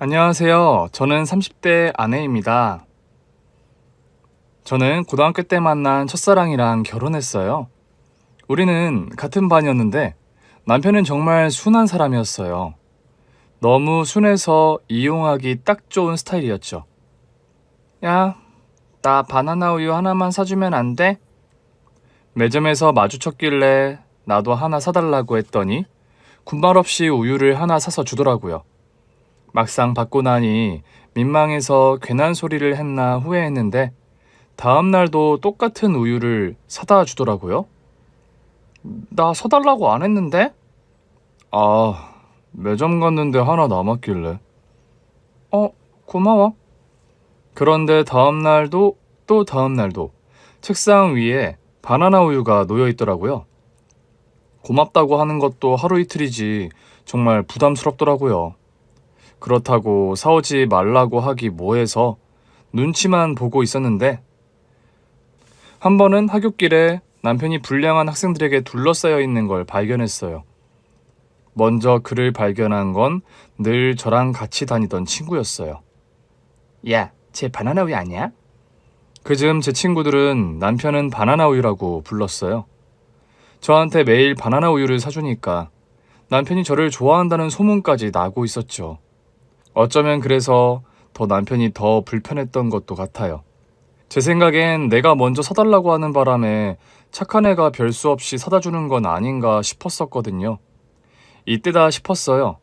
안녕하세요. 저는 30대 아내입니다. 저는 고등학교 때 만난 첫사랑이랑 결혼했어요. 우리는 같은 반이었는데 남편은 정말 순한 사람이었어요. 너무 순해서 이용하기 딱 좋은 스타일이었죠. 야, 나 바나나 우유 하나만 사주면 안 돼? 매점에서 마주쳤길래 나도 하나 사달라고 했더니 군말 없이 우유를 하나 사서 주더라고요. 막상 받고 나니 민망해서 괜한 소리를 했나 후회했는데 다음 날도 똑같은 우유를 사다 주더라고요. 나 사달라고 안 했는데? 아, 매점 갔는데 하나 남았길래. 고마워. 그런데 다음 날도 또 다음 날도 책상 위에 바나나 우유가 놓여 있더라고요. 고맙다고 하는 것도 하루 이틀이지 정말 부담스럽더라고요. 그렇다고 사오지 말라고 하기 뭐해서 눈치만 보고 있었는데 한 번은 하굣길에 남편이 불량한 학생들에게 둘러싸여 있는 걸 발견했어요. 먼저 그를 발견한 건 늘 저랑 같이 다니던 친구였어요. 야, 쟤 바나나 우유 아니야? 그즈음 제 친구들은 남편은 바나나 우유라고 불렀어요. 저한테 매일 바나나 우유를 사주니까 남편이 저를 좋아한다는 소문까지 나고 있었죠. 어쩌면 그래서 더 남편이 더 불편했던 것도 같아요. 제 생각엔 내가 먼저 사달라고 하는 바람에 착한 애가 별 수 없이 사다 주는 건 아닌가 싶었었거든요. 이때다 싶었어요.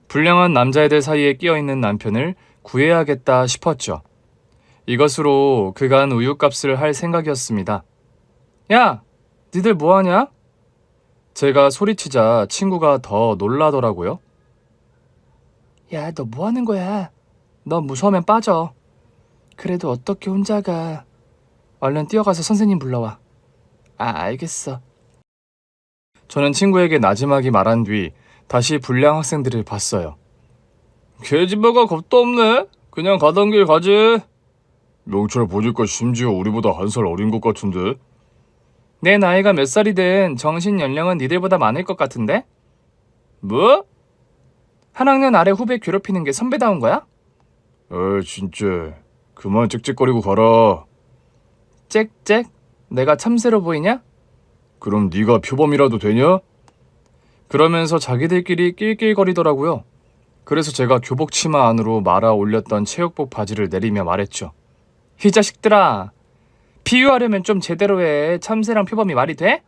불량한 남자애들 사이에 끼어있는 남편을 구해야겠다 싶었죠. 이것으로 그간 우유값을 할 생각이었습니다. 야, 니들 뭐하냐? 제가 소리치자 친구가 더 놀라더라고요. 야, 너 뭐하는 거야? 너 무서우면 빠져. 그래도 어떻게 혼자 가. 얼른 뛰어가서 선생님 불러와. 아, 알겠어. 저는 친구에게 나지막이 말한 뒤 다시 불량 학생들을 봤어요. 계집애가 겁도 없네. 그냥 가던 길 가지. 명찰 보니까 심지어 우리보다 한 살 어린 것 같은데. 내 나이가 몇 살이든 정신 연령은 니들보다 많을 것 같은데? 뭐? 한 학년 아래 후배 괴롭히는 게 선배다운 거야? 에이, 진짜. 그만 짹짹거리고 가라. 짹짹? 내가 참새로 보이냐? 그럼 네가 표범이라도 되냐? 그러면서 자기들끼리 낄낄거리더라고요. 그래서 제가 교복 치마 안으로 말아 올렸던 체육복 바지를 내리며 말했죠. 이 자식들아, 비유하려면 좀 제대로 해. 참새랑 표범이 말이 돼?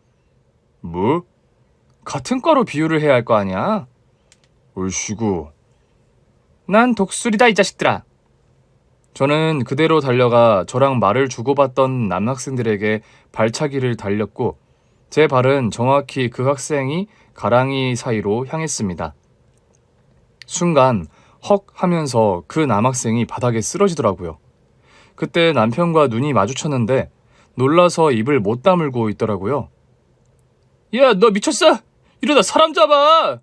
뭐? 같은 과로 비유를 해야 할 거 아니야? 얼씨구. 난 독수리다, 이 자식들아. 저는 그대로 달려가 저랑 말을 주고받던 남학생들에게 발차기를 달렸고 제 발은 정확히 그 학생이 가랑이 사이로 향했습니다. 순간 헉 하면서 그 남학생이 바닥에 쓰러지더라고요. 그때 남편과 눈이 마주쳤는데 놀라서 입을 못 다물고 있더라고요. 야, 너 미쳤어? 이러다 사람 잡아!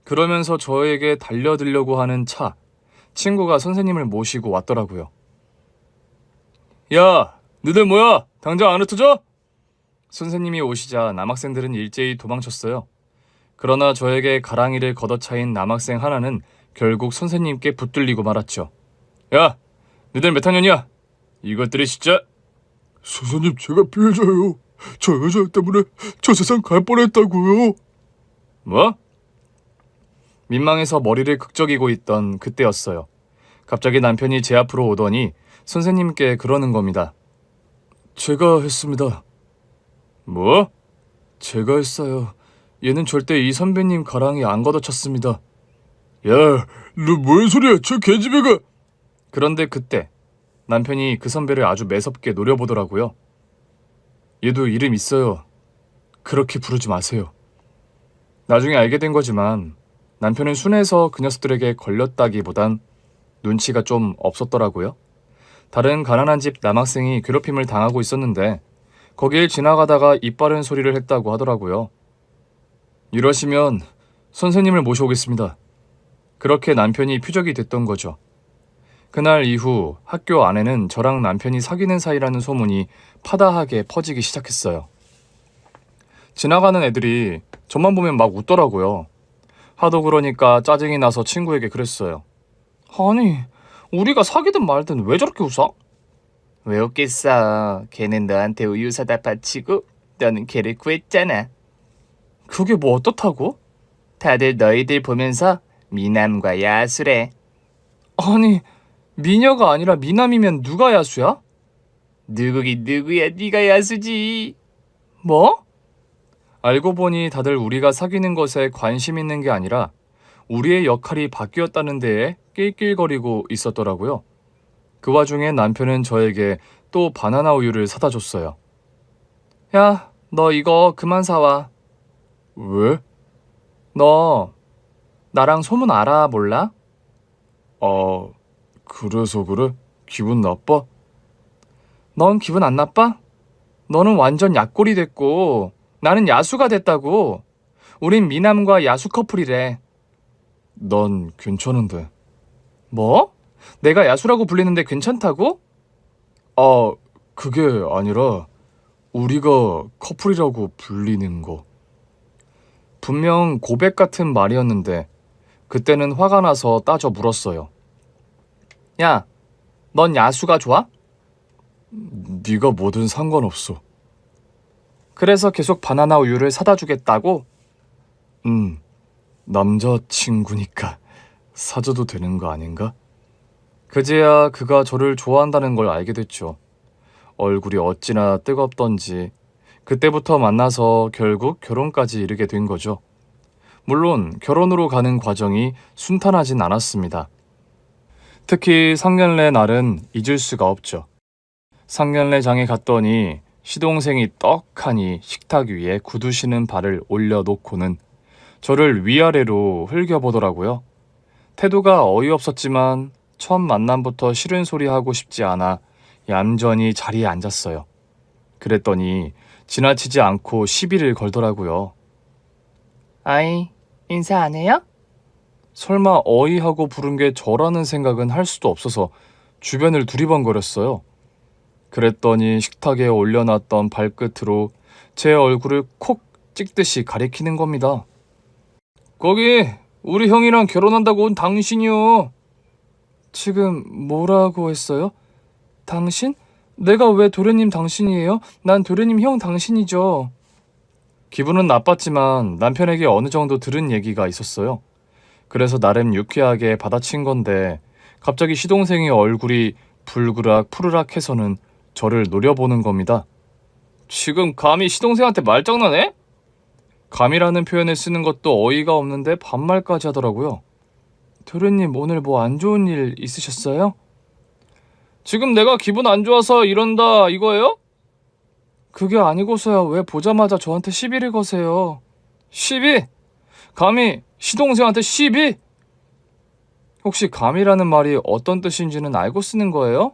그러면서 저에게 달려들려고 하는 차, 친구가 선생님을 모시고 왔더라고요. 야, 너들 뭐야? 당장 안 흩어져? 선생님이 오시자 남학생들은 일제히 도망쳤어요. 그러나 저에게 가랑이를 걷어차인 남학생 하나는 결국 선생님께 붙들리고 말았죠. 야, 너들 몇 학년이야? 이것들이 진짜... 선생님, 제가 피해자예요. 저 여자 때문에 저 세상 갈 뻔했다고요. 뭐? 민망해서 머리를 극적이고 있던 그때였어요. 갑자기 남편이 제 앞으로 오더니 선생님께 그러는 겁니다. 제가 했습니다. 뭐? 제가 했어요. 얘는 절대 이 선배님 가랑이 안 걷어찼습니다. 야, 너 뭔 소리야? 저 계집애가... 그런데 그때 남편이 그 선배를 아주 매섭게 노려보더라고요. 얘도 이름 있어요. 그렇게 부르지 마세요. 나중에 알게 된 거지만 남편은 순해서 그 녀석들에게 걸렸다기보단 눈치가 좀 없었더라고요. 다른 가난한 집 남학생이 괴롭힘을 당하고 있었는데 거길 지나가다가 입 바른 소리를 했다고 하더라고요. 이러시면 선생님을 모셔오겠습니다. 그렇게 남편이 표적이 됐던 거죠. 그날 이후 학교 안에는 저랑 남편이 사귀는 사이라는 소문이 파다하게 퍼지기 시작했어요. 지나가는 애들이 저만 보면 막 웃더라고요. 하도 그러니까 짜증이 나서 친구에게 그랬어요. 아니, 우리가 사귀든 말든 왜 저렇게 웃어? 왜 웃겠어? 걔는 너한테 우유 사다 바치고 너는 걔를 구했잖아. 그게 뭐 어떻다고? 다들 너희들 보면서 미남과 야수래. 아니, 미녀가 아니라 미남이면 누가 야수야? 누구긴 누구야, 네가 야수지. 뭐? 알고 보니 다들 우리가 사귀는 것에 관심 있는 게 아니라 우리의 역할이 바뀌었다는 데에 낄낄거리고 있었더라고요. 그 와중에 남편은 저에게 또 바나나 우유를 사다 줬어요. 야, 너 이거 그만 사와. 왜? 너 나랑 소문 알아, 몰라? 아, 그래서 그래? 기분 나빠? 넌 기분 안 나빠? 너는 완전 약골이 됐고 나는 야수가 됐다고. 우린 미남과 야수 커플이래. 난 괜찮은데. 뭐? 내가 야수라고 불리는데 괜찮다고? 아, 그게 아니라 우리가 커플이라고 불리는 거. 분명 고백 같은 말이었는데 그때는 화가 나서 따져 물었어요. 야, 넌 야수가 좋아? 네가 뭐든 상관없어. 그래서 계속 바나나 우유를 사다 주겠다고? 남자친구니까 사줘도 되는 거 아닌가? 그제야 그가 저를 좋아한다는 걸 알게 됐죠. 얼굴이 어찌나 뜨겁던지 그때부터 만나서 결국 결혼까지 이르게 된 거죠. 물론 결혼으로 가는 과정이 순탄하진 않았습니다. 특히 상견례 날은 잊을 수가 없죠. 상견례장에 갔더니 시동생이 떡하니 식탁 위에 구두 신은 발을 올려놓고는 저를 위아래로 흘겨보더라고요. 태도가 어이없었지만 첫 만남부터 싫은 소리 하고 싶지 않아 얌전히 자리에 앉았어요. 그랬더니 지나치지 않고 시비를 걸더라고요. 아이, 인사 안 해요? 설마 어이하고 부른 게 저라는 생각은 할 수도 없어서 주변을 두리번거렸어요. 그랬더니 식탁에 올려놨던 발끝으로 제 얼굴을 콕 찍듯이 가리키는 겁니다. 거기 우리 형이랑 결혼한다고 온 당신이요. 지금 뭐라고 했어요? 당신? 내가 왜 도련님 당신이에요? 난 도련님 형 당신이죠. 기분은 나빴지만 남편에게 어느 정도 들은 얘기가 있었어요. 그래서 나름 유쾌하게 받아친 건데 갑자기 시동생의 얼굴이 불그락 푸르락 해서는 저를 노려보는 겁니다. 지금 감히 시동생한테 말장난해? 감이라는 표현을 쓰는 것도 어이가 없는데 반말까지 하더라고요. 도련님 오늘 뭐 안 좋은 일 있으셨어요? 지금 내가 기분 안 좋아서 이런다 이거예요? 그게 아니고서야 왜 보자마자 저한테 시비를 거세요? 시비? 감히 시동생한테 시비? 혹시 감이라는 말이 어떤 뜻인지는 알고 쓰는 거예요?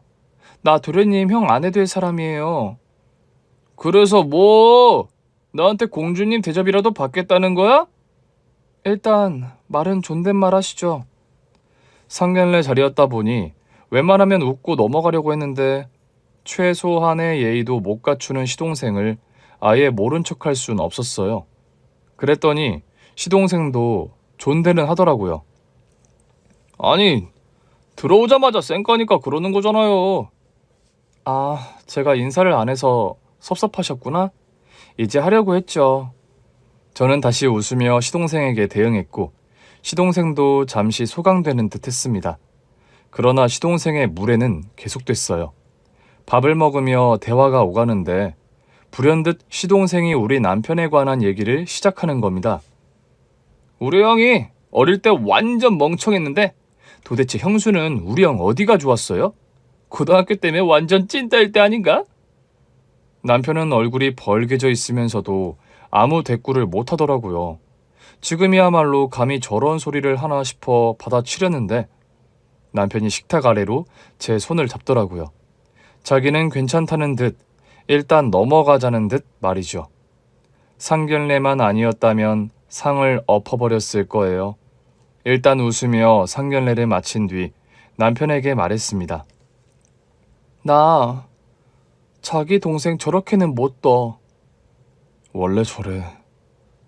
나 도련님 형 아내 될 사람이에요. 그래서 뭐? 나한테 공주님 대접이라도 받겠다는 거야? 일단 말은 존댓말 하시죠. 상견례 자리였다 보니 웬만하면 웃고 넘어가려고 했는데 최소한의 예의도 못 갖추는 시동생을 아예 모른 척할 순 없었어요. 그랬더니 시동생도 존대는 하더라고요. 아니, 들어오자마자 쌩까니까 그러는 거잖아요. 아, 제가 인사를 안 해서 섭섭하셨구나? 이제 하려고 했죠. 저는 다시 웃으며 시동생에게 대응했고 시동생도 잠시 소강되는 듯 했습니다. 그러나 시동생의 무례는 계속됐어요. 밥을 먹으며 대화가 오가는데 불현듯 시동생이 우리 남편에 관한 얘기를 시작하는 겁니다. 우리 형이 어릴 때 완전 멍청했는데 도대체 형수는 우리 형 어디가 좋았어요? 고등학교 때문에 완전 찐따일 때 아닌가? 남편은 얼굴이 벌개져 있으면서도 아무 대꾸를 못 하더라고요. 지금이야말로 감히 저런 소리를 하나 싶어 받아치려는데 남편이 식탁 아래로 제 손을 잡더라고요. 자기는 괜찮다는 듯 일단 넘어가자는 듯 말이죠. 상견례만 아니었다면 상을 엎어버렸을 거예요. 일단 웃으며 상견례를 마친 뒤 남편에게 말했습니다. 나 자기 동생 저렇게는 못 둬. 원래 저래.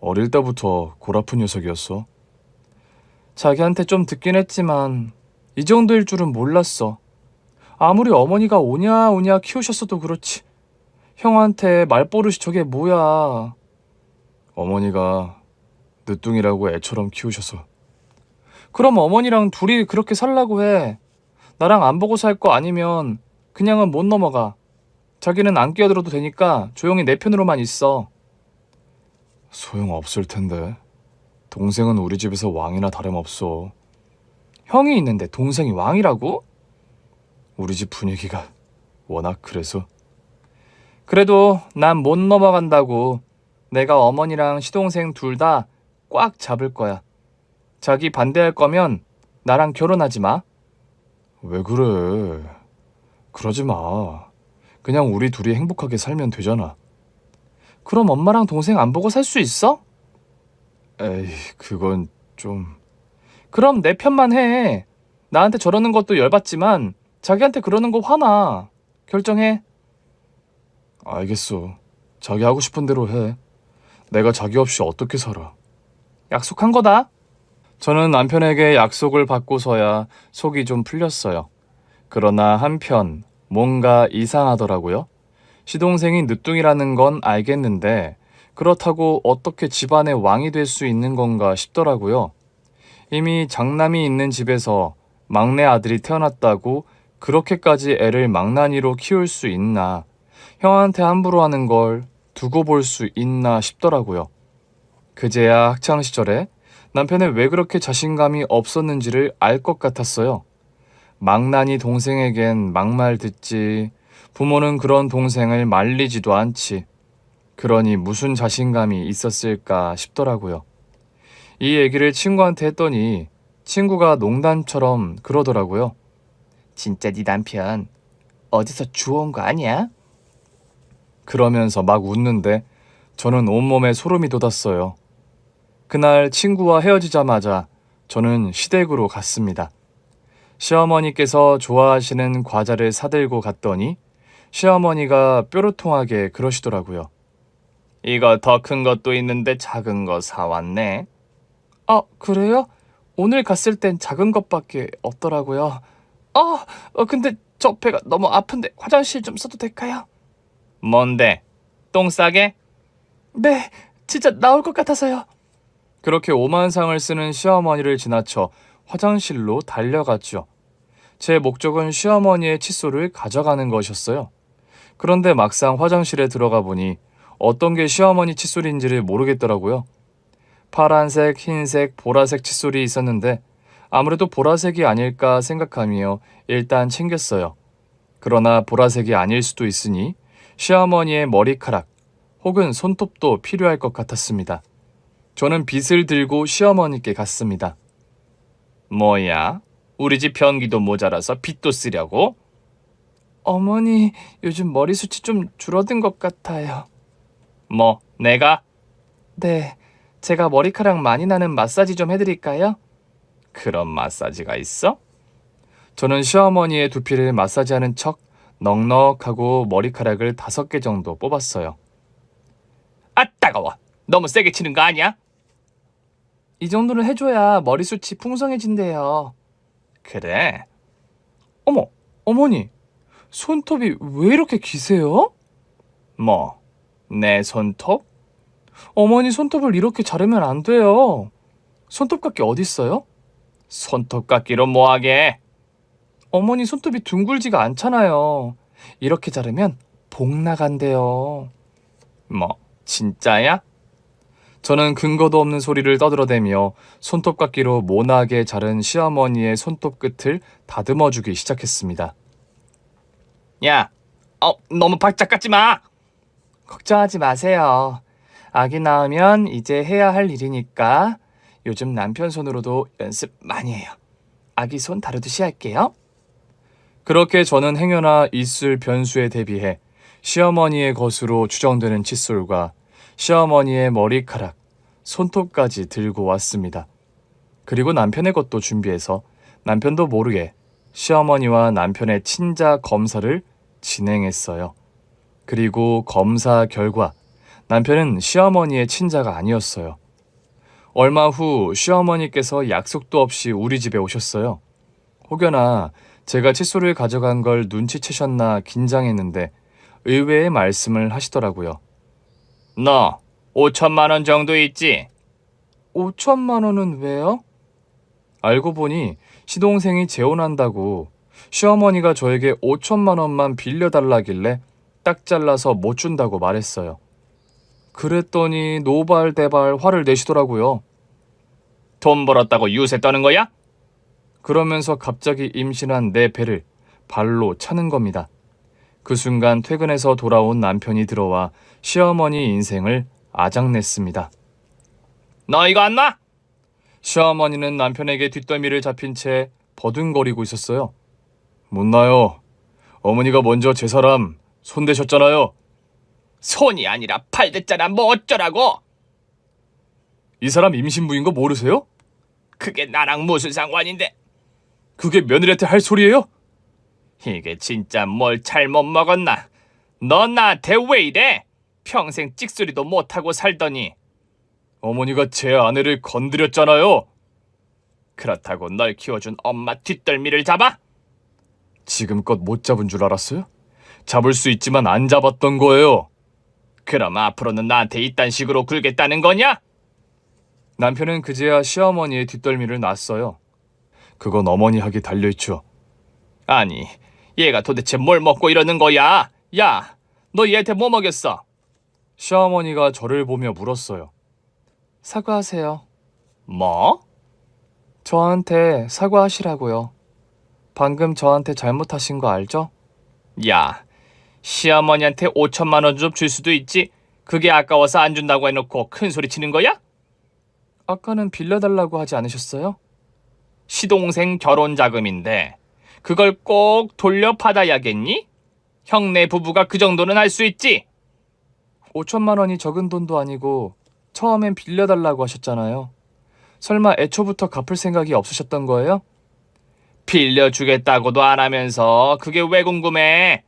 어릴 때부터 골 아픈 녀석이었어. 자기한테 좀 듣긴 했지만 이 정도일 줄은 몰랐어. 아무리 어머니가 오냐 오냐 키우셨어도 그렇지. 형한테 말버릇이 저게 뭐야. 어머니가 늦둥이라고 애처럼 키우셔서. 그럼 어머니랑 둘이 그렇게 살라고 해. 나랑 안 보고 살 거 아니면 그냥은 못 넘어가. 자기는 안 끼어들어도 되니까 조용히 내 편으로만 있어. 소용없을 텐데. 동생은 우리 집에서 왕이나 다름없어. 형이 있는데 동생이 왕이라고? 우리 집 분위기가 워낙 그래서. 그래도 난 못 넘어간다고. 내가 어머니랑 시동생 둘 다 꽉 잡을 거야. 자기 반대할 거면 나랑 결혼하지 마. 왜 그래? 그러지 마. 그냥 우리 둘이 행복하게 살면 되잖아. 그럼 엄마랑 동생 안 보고 살 수 있어? 에이, 그건 좀... 그럼 내 편만 해. 나한테 저러는 것도 열받지만 자기한테 그러는 거 화나. 결정해. 알겠어. 자기 하고 싶은 대로 해. 내가 자기 없이 어떻게 살아. 약속한 거다. 저는 남편에게 약속을 받고서야 속이 좀 풀렸어요. 그러나 한편 뭔가 이상하더라고요. 시동생이 늦둥이라는 건 알겠는데 그렇다고 어떻게 집안의 왕이 될 수 있는 건가 싶더라고요. 이미 장남이 있는 집에서 막내 아들이 태어났다고 그렇게까지 애를 망나니로 키울 수 있나, 형한테 함부로 하는 걸 두고 볼 수 있나 싶더라고요. 그제야 학창시절에 남편이 왜 그렇게 자신감이 없었는지를 알 것 같았어요. 망나니 동생에겐 막말 듣지, 부모는 그런 동생을 말리지도 않지. 그러니 무슨 자신감이 있었을까 싶더라고요. 이 얘기를 친구한테 했더니 친구가 농담처럼 그러더라고요. 진짜 네 남편 어디서 주워온 거 아니야? 그러면서 막 웃는데 저는 온몸에 소름이 돋았어요. 그날 친구와 헤어지자마자 저는 시댁으로 갔습니다. 시어머니께서 좋아하시는 과자를 사들고 갔더니 시어머니가 뾰루통하게 그러시더라고요. 이거 더 큰 것도 있는데 작은 거 사왔네. 아, 그래요? 오늘 갔을 땐 작은 것밖에 없더라고요. 근데 저 배가 너무 아픈데 화장실 좀 써도 될까요? 뭔데? 똥 싸게? 네, 진짜 나올 것 같아서요. 그렇게 오만상을 쓰는 시어머니를 지나쳐 화장실로 달려갔죠. 제 목적은 시어머니의 칫솔을 가져가는 것이었어요. 그런데 막상 화장실에 들어가 보니 어떤 게 시어머니 칫솔인지를 모르겠더라고요. 파란색, 흰색, 보라색 칫솔이 있었는데 아무래도 보라색이 아닐까 생각하며 일단 챙겼어요. 그러나 보라색이 아닐 수도 있으니 시어머니의 머리카락 혹은 손톱도 필요할 것 같았습니다. 저는 빗을 들고 시어머니께 갔습니다. 뭐야? 우리 집 변기도 모자라서 빗도 쓰려고? 어머니, 요즘 머리숱이 좀 줄어든 것 같아요. 뭐, 내가? 네, 제가 머리카락 많이 나는 마사지 좀 해드릴까요? 그런 마사지가 있어? 저는 시어머니의 두피를 마사지하는 척 넉넉하고 머리카락을 5개 정도 뽑았어요. 아, 따가워. 너무 세게 치는 거 아니야? 이 정도는 해줘야 머리숱이 풍성해진대요. 그래? 어머, 어머니, 손톱이 왜 이렇게 기세요? 뭐, 내 손톱? 어머니 손톱을 이렇게 자르면 안 돼요. 손톱깎이 어딨어요? 손톱깎이로 뭐하게? 어머니 손톱이 둥글지가 않잖아요. 이렇게 자르면 복 나간대요. 뭐, 진짜야? 저는 근거도 없는 소리를 떠들어대며 손톱깎이로 모나게 자른 시어머니의 손톱 끝을 다듬어주기 시작했습니다. 야, 너무 바짝 깎지 마! 걱정하지 마세요. 아기 낳으면 이제 해야 할 일이니까 요즘 남편 손으로도 연습 많이 해요. 아기 손 다루듯이 할게요. 그렇게 저는 행여나 있을 변수에 대비해 시어머니의 것으로 추정되는 칫솔과 시어머니의 머리카락, 손톱까지 들고 왔습니다. 그리고 남편의 것도 준비해서 남편도 모르게 시어머니와 남편의 친자 검사를 진행했어요. 그리고 검사 결과 남편은 시어머니의 친자가 아니었어요. 얼마 후 시어머니께서 약속도 없이 우리 집에 오셨어요. 혹여나 제가 칫솔을 가져간 걸 눈치채셨나 긴장했는데 의외의 말씀을 하시더라고요. 너 5천만 원 정도 있지? 5천만 원은 왜요? 알고 보니 시동생이 재혼한다고 시어머니가 저에게 5천만 원만 빌려달라길래 딱 잘라서 못 준다고 말했어요. 그랬더니 노발대발 화를 내시더라고요. 돈 벌었다고 유세 떠는 거야? 그러면서 갑자기 임신한 내 배를 발로 차는 겁니다. 그 순간 퇴근해서 돌아온 남편이 들어와 시어머니 인생을 아작냈습니다. 너 이거 안 놔? 시어머니는 남편에게 뒷덜미를 잡힌 채 버둥거리고 있었어요. 못 나요. 어머니가 먼저 제 사람 손대셨잖아요. 손이 아니라 팔댔잖아. 뭐 어쩌라고? 이 사람 임신부인 거 모르세요? 그게 나랑 무슨 상관인데? 그게 며느리한테 할 소리예요? 이게 진짜 뭘 잘못 먹었나? 너 나한테 왜 이래? 평생 찍소리도 못하고 살더니. 어머니가 제 아내를 건드렸잖아요. 그렇다고 널 키워준 엄마 뒷덜미를 잡아? 지금껏 못 잡은 줄 알았어요? 잡을 수 있지만 안 잡았던 거예요. 그럼 앞으로는 나한테 이딴 식으로 굴겠다는 거냐? 남편은 그제야 시어머니의 뒷덜미를 놨어요. 그건 어머니 하기 달려있죠. 아니, 얘가 도대체 뭘 먹고 이러는 거야? 야, 너 얘한테 뭐 먹였어? 시어머니가 저를 보며 물었어요. 사과하세요. 뭐? 저한테 사과하시라고요. 방금 저한테 잘못하신 거 알죠? 야, 시어머니한테 5천만 원 좀 줄 수도 있지. 그게 아까워서 안 준다고 해놓고 큰 소리 치는 거야? 아까는 빌려달라고 하지 않으셨어요? 시동생 결혼 자금인데 그걸 꼭 돌려받아야겠니? 형네 부부가 그 정도는 할 수 있지. 5천만 원이 적은 돈도 아니고 처음엔 빌려달라고 하셨잖아요. 설마 애초부터 갚을 생각이 없으셨던 거예요? 빌려주겠다고도 안 하면서 그게 왜 궁금해?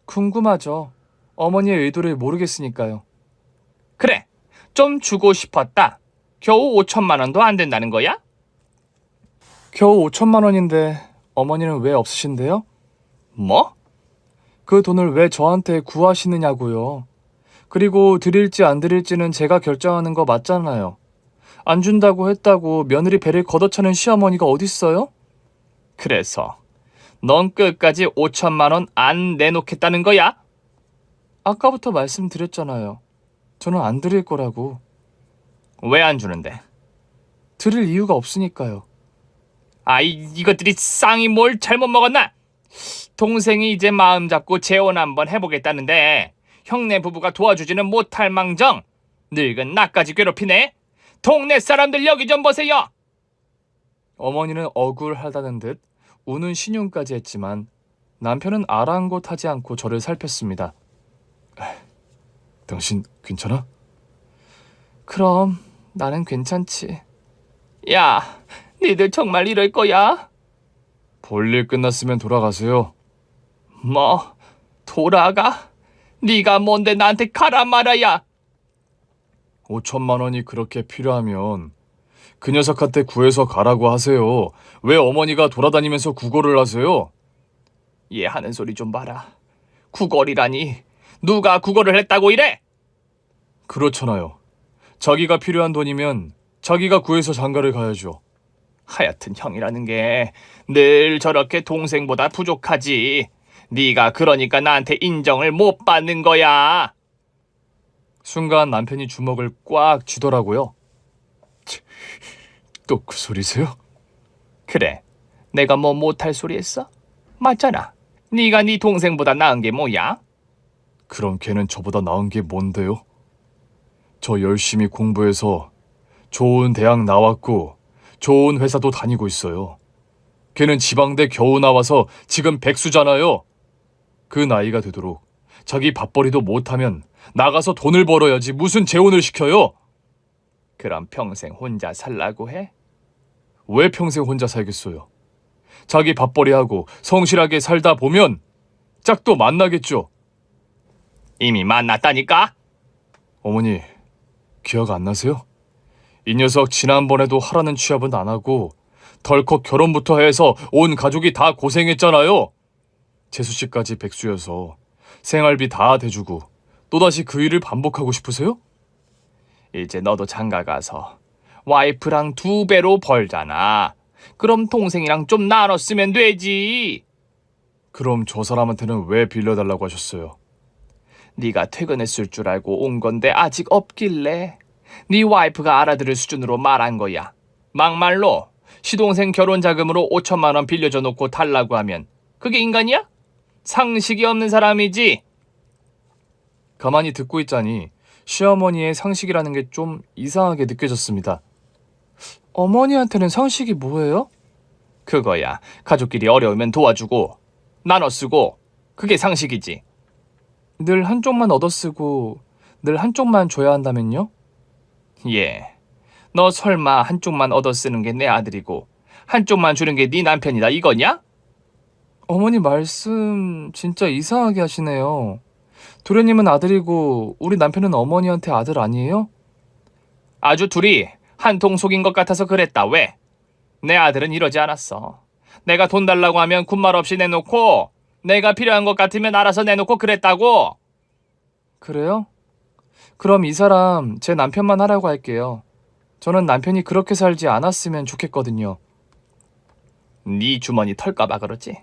궁금하죠. 어머니의 의도를 모르겠으니까요. 그래, 좀 주고 싶었다. 겨우 5천만 원도 안 된다는 거야? 겨우 5천만 원인데 어머니는 왜 없으신데요? 뭐? 그 돈을 왜 저한테 구하시느냐고요. 그리고 드릴지 안 드릴지는 제가 결정하는 거 맞잖아요. 안 준다고 했다고 며느리 배를 걷어차는 시어머니가 어딨어요? 그래서 넌 끝까지 5천만 원 안 내놓겠다는 거야? 아까부터 말씀드렸잖아요. 저는 안 드릴 거라고. 왜 안 주는데? 드릴 이유가 없으니까요. 아이, 이것들이 쌍이 뭘 잘못 먹었나? 동생이 이제 마음 잡고 재혼 한번 해보겠다는데 형네 부부가 도와주지는 못할 망정 늙은 나까지 괴롭히네. 동네 사람들 여기 좀 보세요. 어머니는 억울하다는 듯 우는 신용까지 했지만 남편은 아랑곳하지 않고 저를 살폈습니다. 당신 괜찮아? 그럼 나는 괜찮지. 야, 니들 정말 이럴 거야? 볼일 끝났으면 돌아가세요. 뭐? 돌아가? 네가 뭔데 나한테 가라 말아야. 5천만 원이 그렇게 필요하면 그 녀석한테 구해서 가라고 하세요. 왜 어머니가 돌아다니면서 구걸을 하세요? 얘 하는 소리 좀 봐라. 구걸이라니. 누가 구걸을 했다고 이래? 그렇잖아요. 자기가 필요한 돈이면 자기가 구해서 장가를 가야죠. 하여튼 형이라는 게 늘 저렇게 동생보다 부족하지. 네가 그러니까 나한테 인정을 못 받는 거야. 순간 남편이 주먹을 꽉 쥐더라고요. 또 그 소리세요? 그래, 내가 뭐 못할 소리 했어? 맞잖아. 네가 네 동생보다 나은 게 뭐야? 그럼 걔는 저보다 나은 게 뭔데요? 저 열심히 공부해서 좋은 대학 나왔고 좋은 회사도 다니고 있어요. 걔는 지방대 겨우 나와서 지금 백수잖아요. 그 나이가 되도록 자기 밥벌이도 못하면 나가서 돈을 벌어야지 무슨 재혼을 시켜요? 그럼 평생 혼자 살라고 해? 왜 평생 혼자 살겠어요? 자기 밥벌이하고 성실하게 살다 보면 짝도 만나겠죠. 이미 만났다니까? 어머니, 기억 안 나세요? 이 녀석 지난번에도 하라는 취업은 안 하고 덜컥 결혼부터 해서 온 가족이 다 고생했잖아요. 재수씨까지 백수여서 생활비 다 대주고 또다시 그 일을 반복하고 싶으세요? 이제 너도 장가 가서 와이프랑 2배로 벌잖아. 그럼 동생이랑 좀 나눴으면 되지. 그럼 저 사람한테는 왜 빌려달라고 하셨어요? 네가 퇴근했을 줄 알고 온 건데 아직 없길래 네 와이프가 알아들을 수준으로 말한 거야. 막말로 시동생 결혼 자금으로 5천만 원 빌려줘 놓고 달라고 하면 그게 인간이야? 상식이 없는 사람이지. 가만히 듣고 있자니 시어머니의 상식이라는 게 좀 이상하게 느껴졌습니다. 어머니한테는 상식이 뭐예요? 그거야. 가족끼리 어려우면 도와주고 나눠 쓰고 그게 상식이지. 늘 한쪽만 얻어쓰고 늘 한쪽만 줘야 한다면요? 예. 너 설마 한쪽만 얻어쓰는 게 내 아들이고 한쪽만 주는 게 네 남편이다 이거냐? 어머니 말씀 진짜 이상하게 하시네요. 도련님은 아들이고 우리 남편은 어머니한테 아들 아니에요? 아주 둘이 한통 속인 것 같아서 그랬다. 왜? 내 아들은 이러지 않았어. 내가 돈 달라고 하면 군말 없이 내놓고 내가 필요한 것 같으면 알아서 내놓고 그랬다고. 그래요? 그럼 이 사람 제 남편만 하라고 할게요. 저는 남편이 그렇게 살지 않았으면 좋겠거든요. 네 주머니 털까봐 그러지.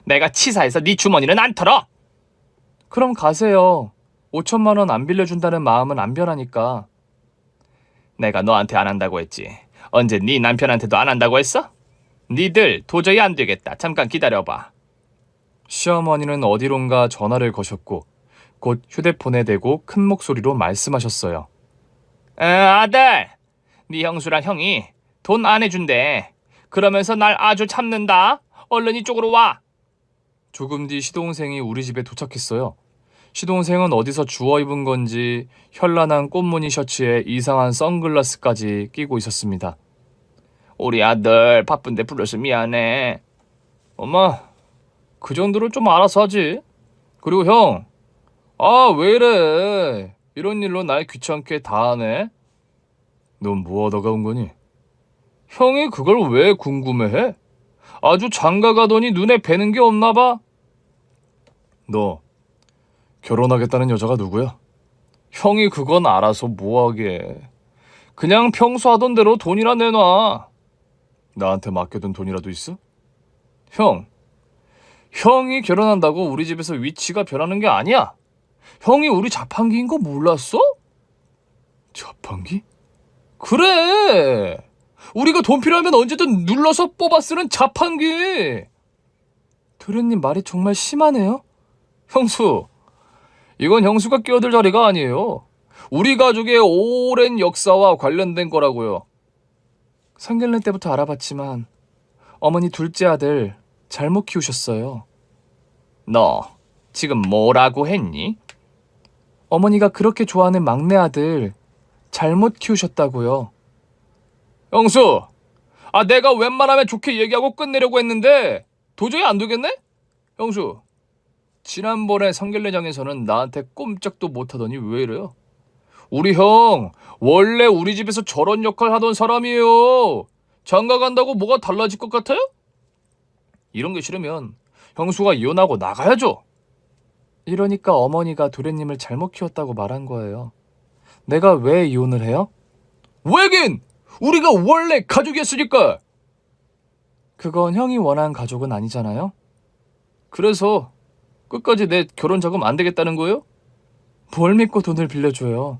내가 치사해서 네 주머니는 안 털어. 그럼 가세요. 5천만 원 안 빌려준다는 마음은 안 변하니까. 내가 너한테 안 한다고 했지. 언제 네 남편한테도 안 한다고 했어? 니들 도저히 안 되겠다. 잠깐 기다려봐. 시어머니는 어디론가 전화를 거셨고 곧 휴대폰에 대고 큰 목소리로 말씀하셨어요. 아들, 네 형수랑 형이 돈 안 해준대. 그러면서 날 아주 참는다. 얼른 이쪽으로 와. 조금 뒤 시동생이 우리 집에 도착했어요. 시동생은 어디서 주워 입은 건지 현란한 꽃무늬 셔츠에 이상한 선글라스까지 끼고 있었습니다. 우리 아들 바쁜데 불러서 미안해. 엄마, 그 정도로 좀 알아서 하지. 그리고 형, 왜 이래. 이런 일로 날 귀찮게 다 하네. 넌 뭐 하다가 온 거니? 형이 그걸 왜 궁금해해? 아주 장가 가더니 눈에 뵈는 게 없나 봐. 너 결혼하겠다는 여자가 누구야? 형이 그건 알아서 뭐하게. 그냥 평소 하던 대로 돈이나 내놔. 나한테 맡겨둔 돈이라도 있어? 형이 결혼한다고 우리 집에서 위치가 변하는 게 아니야. 형이 우리 자판기인 거 몰랐어? 자판기? 그래. 우리가 돈 필요하면 언제든 눌러서 뽑아 쓰는 자판기. 도련님 말이 정말 심하네요. 형수, 이건 형수가 끼어들 자리가 아니에요. 우리 가족의 오랜 역사와 관련된 거라고요. 상견례 때부터 알아봤지만 어머니 둘째 아들 잘못 키우셨어요. 너 지금 뭐라고 했니? 어머니가 그렇게 좋아하는 막내 아들 잘못 키우셨다고요. 형수, 내가 웬만하면 좋게 얘기하고 끝내려고 했는데 도저히 안 되겠네? 형수, 지난번에 상견례장에서는 나한테 꼼짝도 못하더니 왜 이래요? 우리 형 원래 우리 집에서 저런 역할 하던 사람이에요. 장가 간다고 뭐가 달라질 것 같아요? 이런 게 싫으면 형수가 이혼하고 나가야죠. 이러니까 어머니가 도련님을 잘못 키웠다고 말한 거예요. 내가 왜 이혼을 해요? 왜긴! 우리가 원래 가족이었으니까! 그건 형이 원한 가족은 아니잖아요? 그래서 끝까지 내 결혼 자금 안 되겠다는 거예요? 뭘 믿고 돈을 빌려줘요?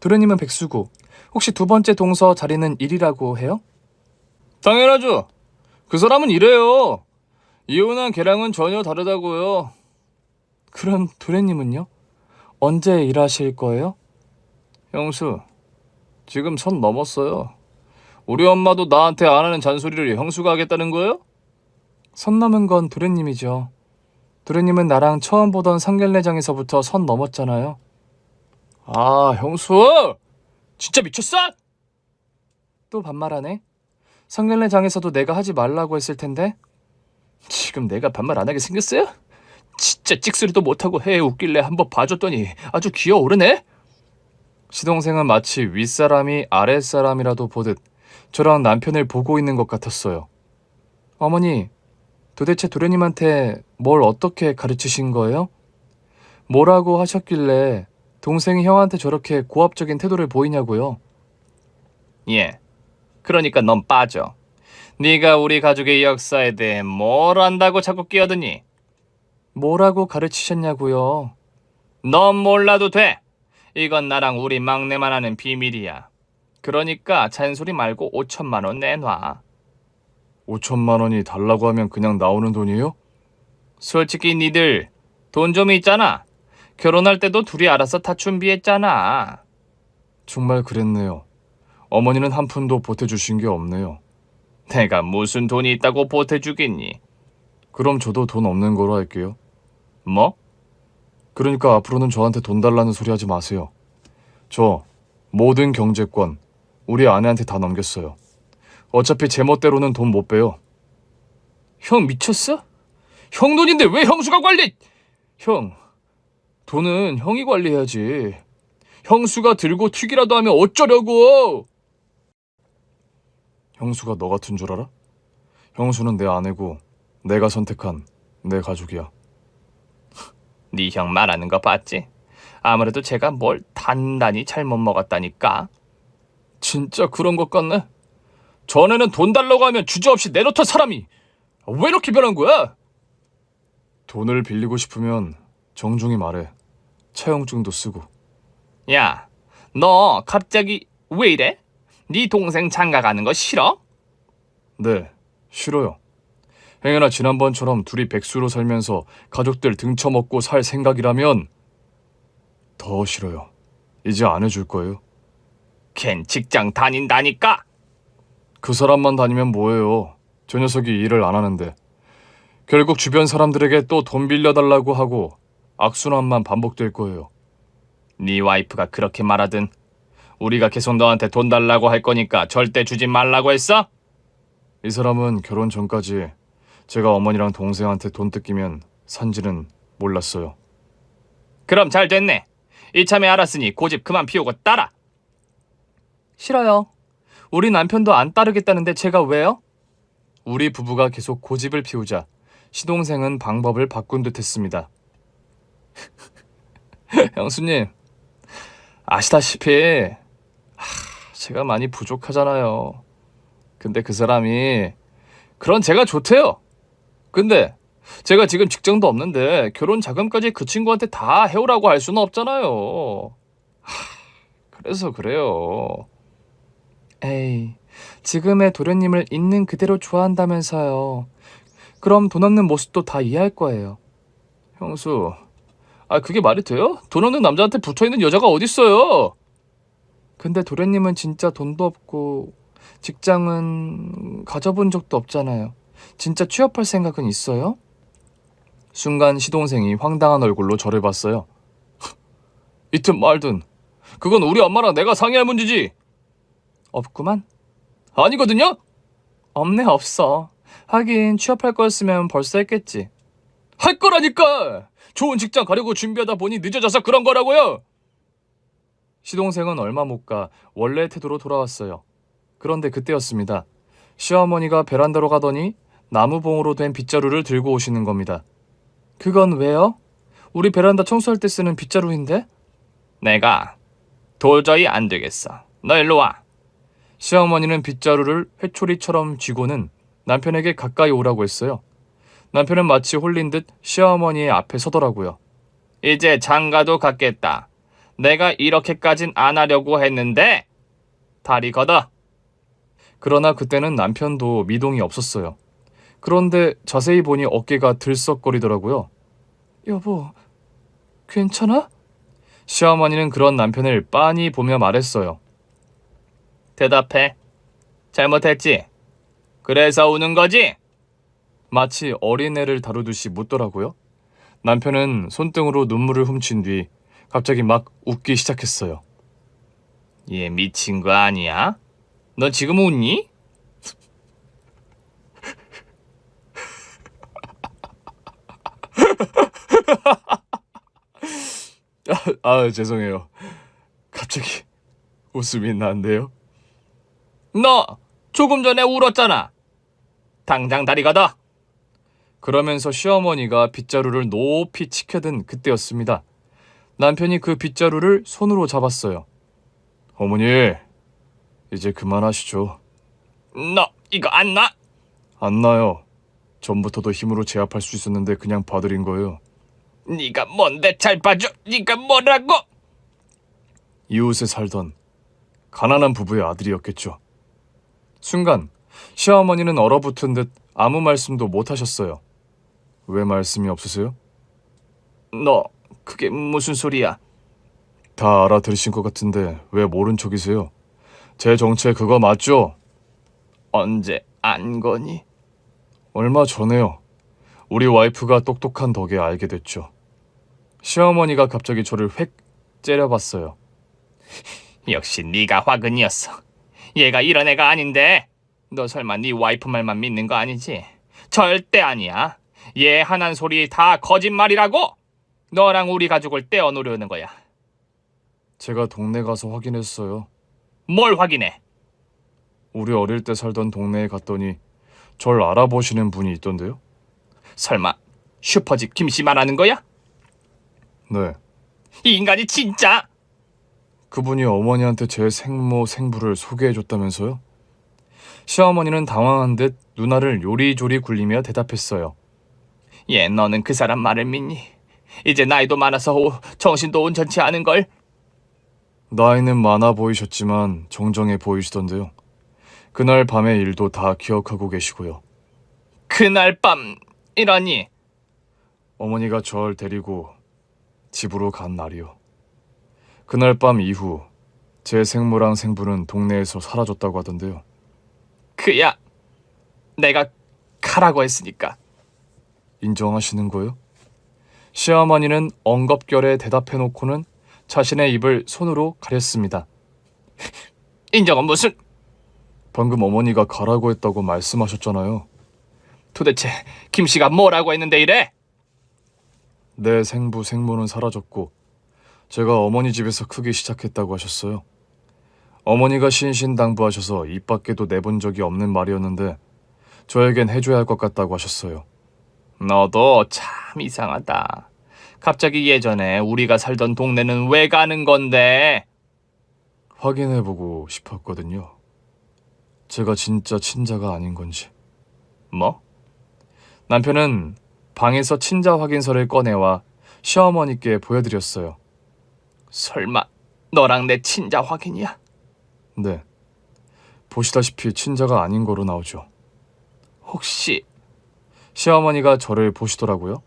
도련님은 백수고 혹시 두 번째 동서 자리는 일이라고 해요? 당연하죠. 그 사람은 이래요. 이혼한 걔랑은 전혀 다르다고요. 그럼 도련님은요? 언제 일하실 거예요? 형수, 지금 선 넘었어요. 우리 엄마도 나한테 안 하는 잔소리를 형수가 하겠다는 거예요? 선 넘은 건 도련님이죠. 도련님은 나랑 처음 보던 상견례장에서부터 선 넘었잖아요. 형수! 진짜 미쳤어? 또 반말하네. 상견례장에서도 내가 하지 말라고 했을 텐데. 지금 내가 반말 안 하게 생겼어요? 진짜 찍소리도 못하고 해 웃길래 한번 봐줬더니 아주 기어오르네? 시동생은 마치 윗사람이 아랫사람이라도 보듯 저랑 남편을 보고 있는 것 같았어요. 어머니, 도대체 도련님한테 뭘 어떻게 가르치신 거예요? 뭐라고 하셨길래 동생이 형한테 저렇게 고압적인 태도를 보이냐고요? 예, 그러니까 넌 빠져. 네가 우리 가족의 역사에 대해 뭘 안다고 자꾸 끼어드니? 뭐라고 가르치셨냐고요? 넌 몰라도 돼. 이건 나랑 우리 막내만 아는 비밀이야. 그러니까 잔소리 말고 5천만 원 내놔. 5천만 원이 달라고 하면 그냥 나오는 돈이에요? 솔직히 니들 돈 좀 있잖아. 결혼할 때도 둘이 알아서 다 준비했잖아. 정말 그랬네요. 어머니는 한 푼도 보태주신 게 없네요. 내가 무슨 돈이 있다고 보태주겠니? 그럼 저도 돈 없는 거로 할게요. 뭐? 그러니까 앞으로는 저한테 돈 달라는 소리 하지 마세요. 저 모든 경제권 우리 아내한테 다 넘겼어요. 어차피 제 멋대로는 돈 못 빼요. 형 미쳤어? 형 돈인데 왜 형수가 관리? 형, 돈은 형이 관리해야지. 형수가 들고 튀기라도 하면 어쩌려고? 형수가 너 같은 줄 알아? 형수는 내 아내고 내가 선택한 내 가족이야. 네 형 말하는 거 봤지? 아무래도 제가 뭘 단단히 잘못 먹었다니까. 진짜 그런 것 같네. 전에는 돈 달라고 하면 주저없이 내놓던 사람이 왜 이렇게 변한 거야? 돈을 빌리고 싶으면 정중히 말해. 차용증도 쓰고. 야, 너 갑자기 왜 이래? 네 동생 장가 가는 거 싫어? 네, 싫어요. 행여나 지난번처럼 둘이 백수로 살면서 가족들 등쳐먹고 살 생각이라면 더 싫어요. 이제 안 해줄 거예요. 걘 직장 다닌다니까. 그 사람만 다니면 뭐예요? 저 녀석이 일을 안 하는데. 결국 주변 사람들에게 또 돈 빌려달라고 하고 악순환만 반복될 거예요. 네 와이프가 그렇게 말하든 우리가 계속 너한테 돈 달라고 할 거니까 절대 주지 말라고 했어? 이 사람은 결혼 전까지 제가 어머니랑 동생한테 돈 뜯기면 산지는 몰랐어요. 그럼 잘 됐네. 이참에 알았으니 고집 그만 피우고 따라. 싫어요. 우리 남편도 안 따르겠다는데 제가 왜요? 우리 부부가 계속 고집을 피우자 시동생은 방법을 바꾼 듯 했습니다. 형수님, 아시다시피 제가 많이 부족하잖아요. 근데 그 사람이 그런 제가 좋대요. 근데 제가 지금 직장도 없는데 결혼 자금까지 그 친구한테 다 해오라고 할 수는 없잖아요. 그래서 그래요. 에이, 지금의 도련님을 있는 그대로 좋아한다면서요. 그럼 돈 없는 모습도 다 이해할 거예요. 형수, 그게 말이 돼요? 돈 없는 남자한테 붙어있는 여자가 어딨어요? 근데 도련님은 진짜 돈도 없고 직장은 가져본 적도 없잖아요. 진짜 취업할 생각은 있어요? 순간 시동생이 황당한 얼굴로 저를 봤어요. 있든 말든 그건 우리 엄마랑 내가 상의할 문제지. 없구만. 아니거든요? 없네, 없어. 하긴 취업할 거였으면 벌써 했겠지. 할 거라니까! 좋은 직장 가려고 준비하다 보니 늦어져서 그런 거라고요! 시동생은 얼마 못 가 원래 태도로 돌아왔어요. 그런데 그때였습니다. 시어머니가 베란다로 가더니 나무봉으로 된 빗자루를 들고 오시는 겁니다. 그건 왜요? 우리 베란다 청소할 때 쓰는 빗자루인데? 내가 도저히 안 되겠어. 너 일로 와. 시어머니는 빗자루를 회초리처럼 쥐고는 남편에게 가까이 오라고 했어요. 남편은 마치 홀린 듯 시어머니의 앞에 서더라고요. 이제 장가도 갔겠다. 내가 이렇게까진 안 하려고 했는데 다리 걷어. 그러나 그때는 남편도 미동이 없었어요. 그런데 자세히 보니 어깨가 들썩거리더라고요. 여보, 괜찮아? 시어머니는 그런 남편을 빤히 보며 말했어요. 대답해. 잘못했지? 그래서 우는 거지? 마치 어린애를 다루듯이 묻더라고요. 남편은 손등으로 눈물을 훔친 뒤 갑자기 막 웃기 시작했어요. 얘 미친 거 아니야? 너 지금 웃니? 죄송해요. 갑자기 웃음이 난데요. 너 조금 전에 울었잖아. 당장 다리 걷어. 그러면서 시어머니가 빗자루를 높이 치켜든 그때였습니다. 남편이 그 빗자루를 손으로 잡았어요. 어머니, 이제 그만하시죠. 너 이거 안 놔? 안 나요. 전부터도 힘으로 제압할 수 있었는데 그냥 봐드린 거예요. 네가 뭔데 잘 봐줘. 네가 뭐라고? 이웃에 살던 가난한 부부의 아들이었겠죠. 순간 시어머니는 얼어붙은 듯 아무 말씀도 못 하셨어요. 왜 말씀이 없으세요? 너 그게 무슨 소리야? 다 알아들으신 것 같은데 왜 모른 척이세요? 제 정체 그거 맞죠? 언제 안 거니? 얼마 전에요. 우리 와이프가 똑똑한 덕에 알게 됐죠. 시어머니가 갑자기 저를 획 째려봤어요. 역시 네가 화근이었어. 얘가 이런 애가 아닌데. 너 설마 네 와이프 말만 믿는 거 아니지? 절대 아니야. 얘 하는 소리 다 거짓말이라고. 너랑 우리 가족을 떼어놓으려는 거야. 제가 동네 가서 확인했어요. 뭘 확인해? 우리 어릴 때 살던 동네에 갔더니 절 알아보시는 분이 있던데요. 설마 슈퍼집 김씨 말하는 거야? 네. 이 인간이 진짜. 그분이 어머니한테 제 생모 생부를 소개해줬다면서요? 시어머니는 당황한 듯 누나를 요리조리 굴리며 대답했어요. 얘 너는 그 사람 말을 믿니? 이제 나이도 많아서 정신도 온전치 않은걸? 나이는 많아 보이셨지만 정정해 보이시던데요. 그날 밤의 일도 다 기억하고 계시고요. 그날 밤이라니. 어머니가 절 데리고 집으로 간 날이요. 그날 밤 이후 제 생모랑 생부는 동네에서 사라졌다고 하던데요. 그야 내가 가라고 했으니까. 인정하시는 거요? 시어머니는 엉겁결에 대답해놓고는 자신의 입을 손으로 가렸습니다. 인정은 무슨? 방금 어머니가 가라고 했다고 말씀하셨잖아요. 도대체 김씨가 뭐라고 했는데 이래? 내 생부 생모는 사라졌고 제가 어머니 집에서 크기 시작했다고 하셨어요. 어머니가 신신당부하셔서 입 밖에도 내본 적이 없는 말이었는데 저에겐 해줘야 할 것 같다고 하셨어요. 너도 참 이상하다. 갑자기 예전에 우리가 살던 동네는 왜 가는 건데? 확인해보고 싶었거든요. 제가 진짜 친자가 아닌 건지. 뭐? 남편은 방에서 친자 확인서를 꺼내와 시어머니께 보여드렸어요. 설마 너랑 내 친자 확인이야? 네. 보시다시피 친자가 아닌 거로 나오죠. 혹시 시어머니가 저를 보시더라고요.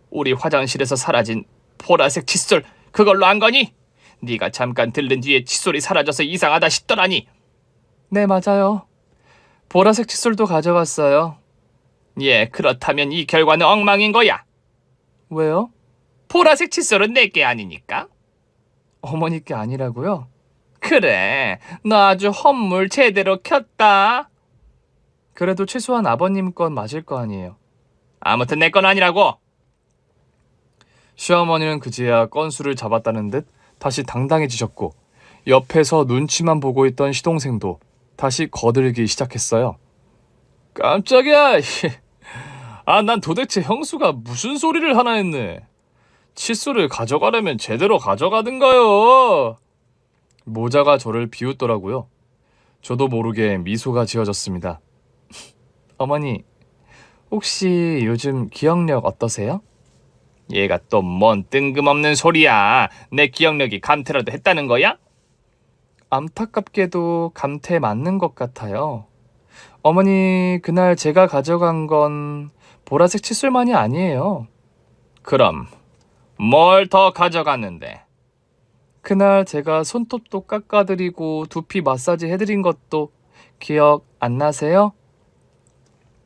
우리 화장실에서 사라진 보라색 칫솔 그걸로 안 거니? 네가 잠깐 들른 뒤에 칫솔이 사라져서 이상하다 싶더라니. 네, 맞아요. 보라색 칫솔도 가져갔어요. 예, 그렇다면 이 결과는 엉망인 거야. 왜요? 보라색 칫솔은 내게 아니니까. 어머니께 아니라고요? 그래, 너 아주 헛물 제대로 켰다. 그래도 최소한 아버님 건 맞을 거 아니에요. 아무튼 내 건 아니라고. 시어머니는 그제야 건수를 잡았다는 듯 다시 당당해지셨고 옆에서 눈치만 보고 있던 시동생도 다시 거들기 시작했어요. 깜짝이야. 난 도대체 형수가 무슨 소리를 하나 했네. 칫솔을 가져가려면 제대로 가져가든가요. 모자가 저를 비웃더라고요. 저도 모르게 미소가 지어졌습니다. 어머니, 혹시 요즘 기억력 어떠세요? 얘가 또 뭔 뜬금없는 소리야. 내 기억력이 감퇴라도 했다는 거야? 안타깝게도 감퇴 맞는 것 같아요. 어머니, 그날 제가 가져간 건 보라색 칫솔만이 아니에요. 그럼 뭘 더 가져갔는데? 그날 제가 손톱도 깎아드리고 두피 마사지 해드린 것도 기억 안 나세요?